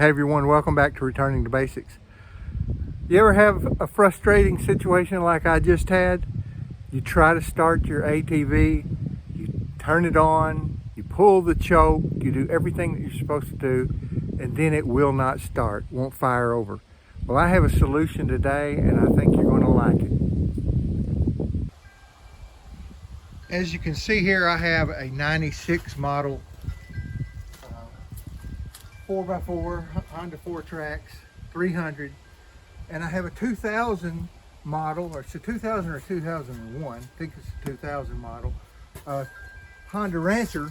Hey everyone, welcome back to Returning to Basics. You ever have a frustrating situation like I just had? You try to start your ATV, you turn it on, you pull the choke, you do everything that you're supposed to do, and then it will not start, won't fire over. Well, I have a solution today, and I think you're going to like it. As you can see here, I have a 96 model 4x4 Honda 4-Trax 300, and I have a 2000 model, or it's a 2000 or 2001, I think it's a 2000 model, Honda Rancher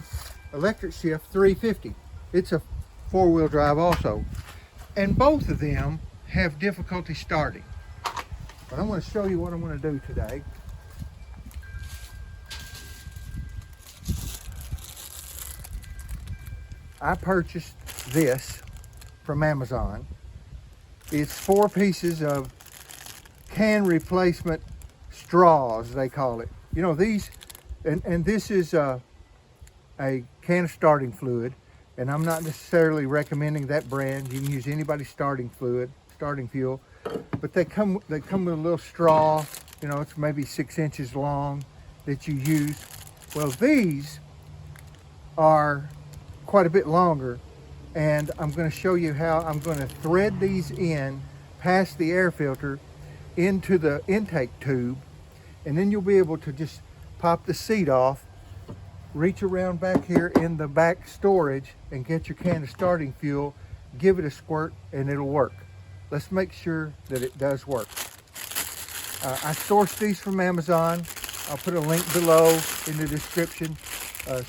electric shift 350. It's a four-wheel drive also, and both of them have difficulty starting. But I'm going to show you what I'm going to do today. I purchased this from Amazon. It's 4 pieces of can replacement straws, they call it. You know, these, and this is a can of starting fluid, and I'm not necessarily recommending that brand. You can use anybody's starting fluid, starting fuel, but they come with a little straw, you know, it's maybe 6 inches long that you use. Well, these are quite a bit longer, and I'm going to show you how I'm going to thread these in past the air filter into the intake tube, and then you'll be able to just pop the seat off, reach around back here in the back storage and get your can of starting fuel, give it a squirt, and it'll work. Let's make sure that it does work. I sourced these from Amazon. I'll put a link below in the description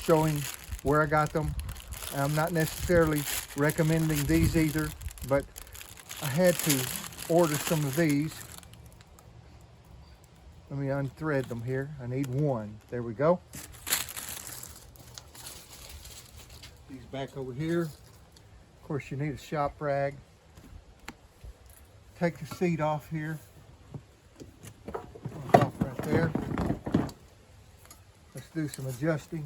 showing where I got them. I'm not necessarily recommending these either, but I had to order some of these. Let me unthread them here. I need one. There we go. These back over here. Of course, you need a shop rag. Take the seat off here. Off right there. Let's do some adjusting.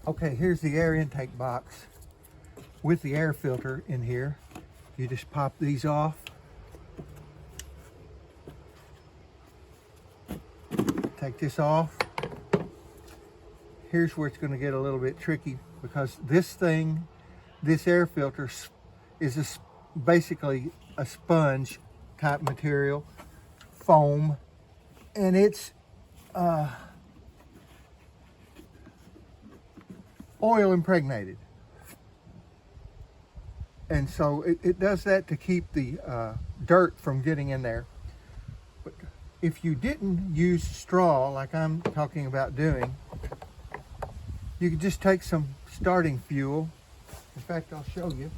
Okay, here's the air intake box with the air filter in here. You just pop these off. Take this off. Here's where it's going to get a little bit tricky, because this air filter is basically a sponge type material, foam, and it's oil impregnated, and so it does that to keep the dirt from getting in there. But if you didn't use straw like I'm talking about doing, you could just take some starting fuel. In fact, I'll show you.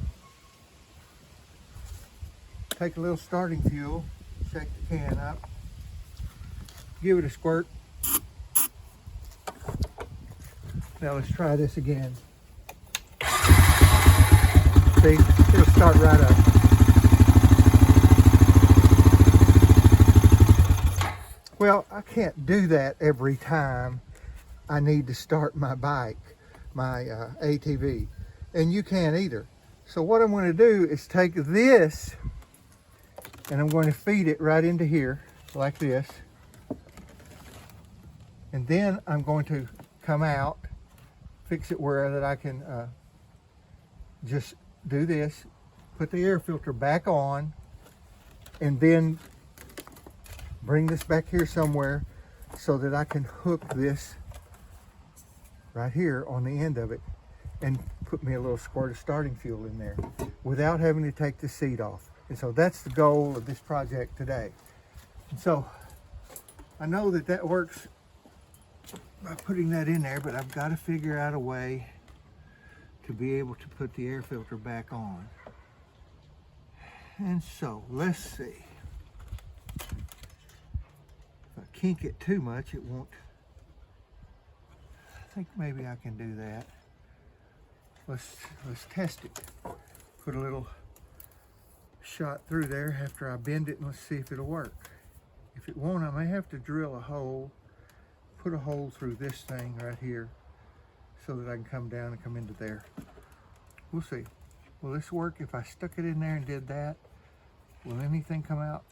Take a little starting fuel, shake the can up, give it a squirt. Now let's try this again. See, it'll start right up. Well, I can't do that every time I need to start my bike, my ATV, and you can't either. So what I'm going to do is take this and I'm going to feed it right into here like this, and then I'm going to come out, fix it where that I can just do this, put the air filter back on, and then bring this back here somewhere so that I can hook this right here on the end of it and put me a little squirt of starting fuel in there without having to take the seat off. And so that's the goal of this project today. And so I know that that works by putting that in there, but I've got to figure out a way to be able to put the air filter back on. And so let's see. If I kink it too much, it won't. I think maybe I can do that. Let's test it. Put a little shot through there after I bend it, and let's see if it'll work. If it won't, I may have to drill a hole, put a hole through this thing right here, so that I can come down and come into there. We'll see. Will this work if I stuck it in there and did that? Will anything come out?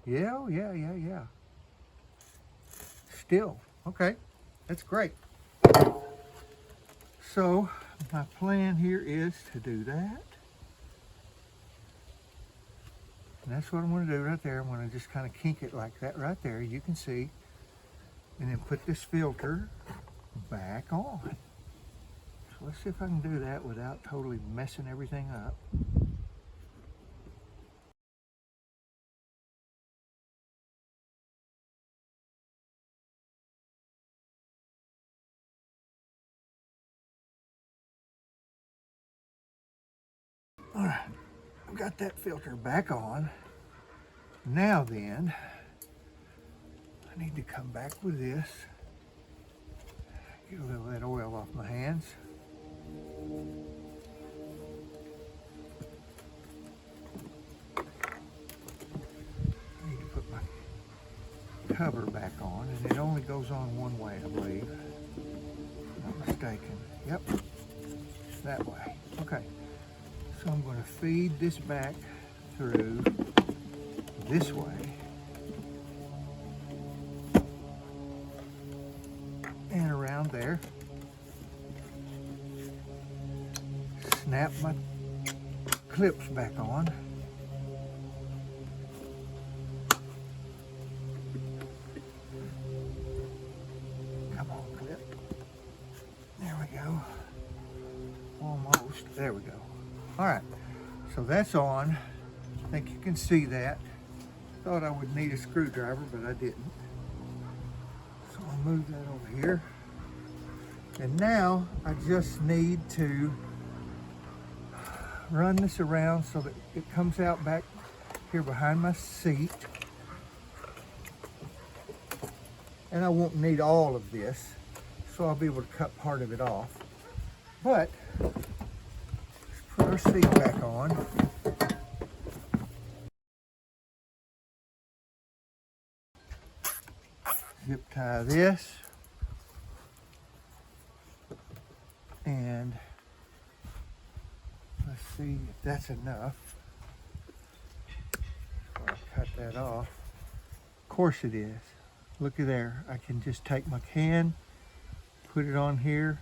Yeah, oh, yeah. Still, okay, that's great. So my plan here is to do that. And that's what I'm going to do right there. I'm going to just kind of kink it like that right there. You can see. And then put this filter back on. So let's see if I can do that without totally messing everything up. All right, I've got that filter back on. Now then, I need to come back with this. Get a little of that oil off my hands. I need to put my cover back on, and it only goes on one way, I believe. Not mistaken. Yep, that way. Okay, so I'm going to feed this back through this way. And around there. Snap my clips back on. Come on, clip. There we go. Almost. There we go. All right. So that's on. I think you can see that. Thought I would need a screwdriver, but I didn't. So I'll move that over here. And now I just need to run this around so that it comes out back here behind my seat. And I won't need all of this, so I'll be able to cut part of it off. But let's put our seat back on. Zip tie this. And let's see if that's enough. I'll cut that off. Of course it is. Look at there. I can just take my can, put it on here.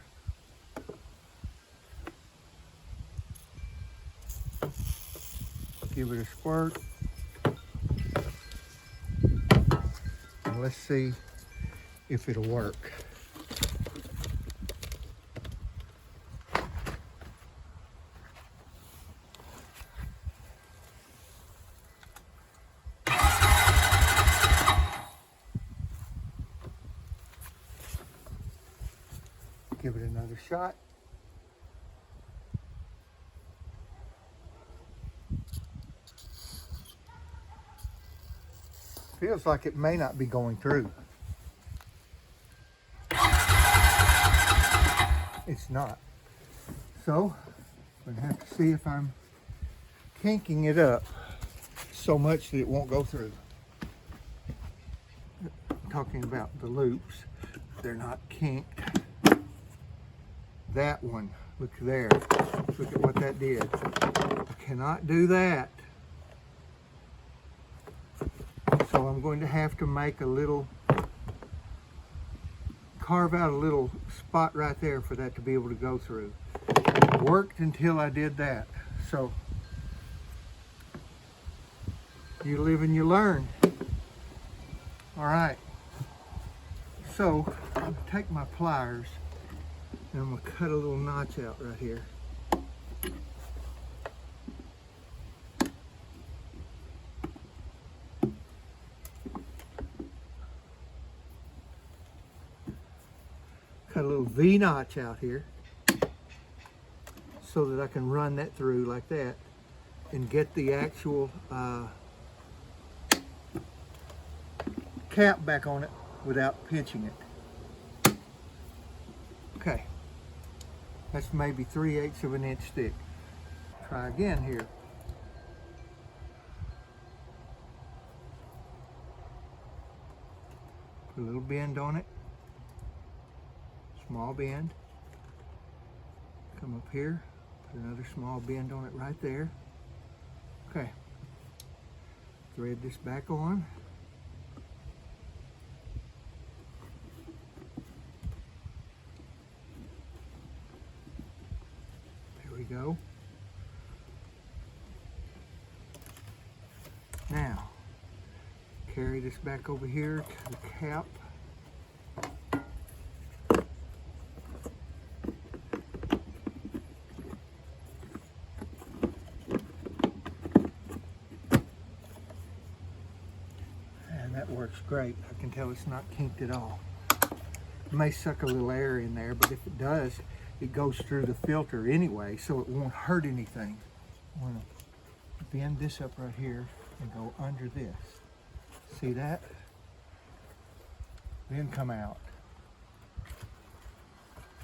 Give it a squirt. And let's see if it'll work. Give it another shot. Feels like it may not be going through. It's not. So, I'm gonna have to see if I'm kinking it up so much that it won't go through. I'm talking about the loops. They're not kinked. That one, look there. Look at what that did. I cannot do that. So I'm going to have to make a little, carve out a little spot right there for that to be able to go through. It worked until I did that. So you live and you learn. All right. So I'm going to take my pliers and I'm going to cut a little notch out right here. Cut a little V notch out here so that I can run that through like that and get the actual cap back on it without pinching it. Okay, that's maybe 3/8 of an inch thick. Try again here. Put a little bend on it. Small bend. Come up here, put another small bend on it right there. Okay, thread this back on. There we go. Now, carry this back over here to the cap. And that works great. I can tell it's not kinked at all. It may suck a little air in there, but if it does, it goes through the filter anyway, so it won't hurt anything. I'm gonna bend this up right here and go under this. See that? Then come out.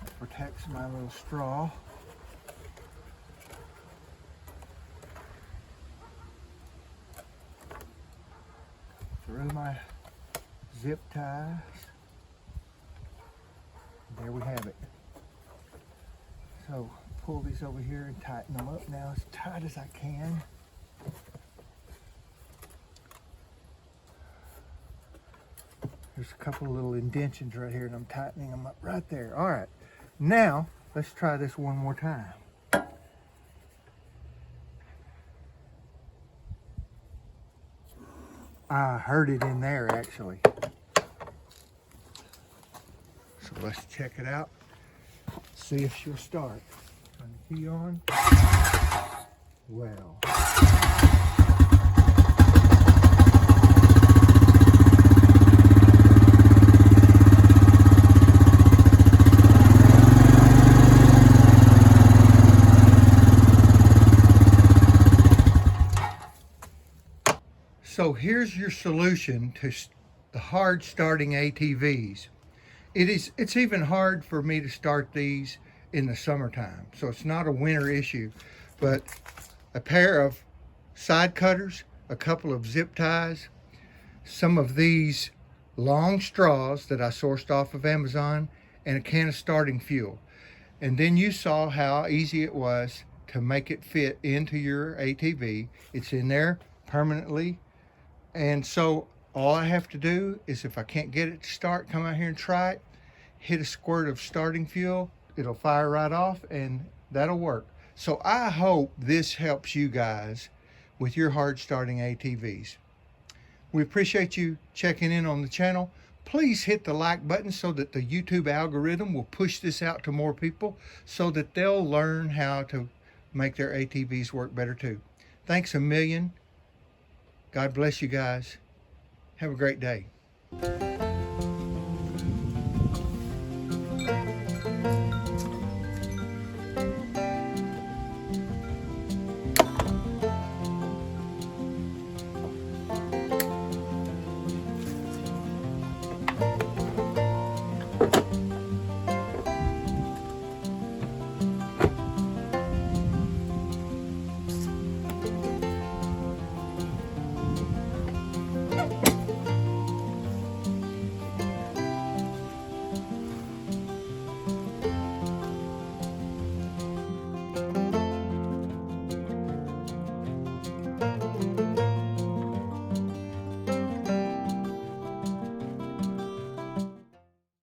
That protects my little straw. Through my zip ties. There we have it. So pull these over here and tighten them up now as tight as I can. There's a couple of little indentions right here and I'm tightening them up right there. All right, now let's try this one more time. I heard it in there actually. So let's check it out. See if she'll start. Turn the key on. Well. So here's your solution to the hard starting ATVs. It's even hard for me to start these in the summertime, so it's not a winter issue. But a pair of side cutters, a couple of zip ties, some of these long straws that I sourced off of Amazon, and a can of starting fuel. And then you saw how easy it was to make it fit into your ATV. It's in there permanently. And so all I have to do is, if I can't get it to start, come out here and try it, hit a squirt of starting fuel, it'll fire right off and that'll work. So I hope this helps you guys with your hard starting ATVs. We appreciate you checking in on the channel. Please hit the like button so that the YouTube algorithm will push this out to more people so that they'll learn how to make their ATVs work better too. Thanks a million. God bless you guys. Have a great day.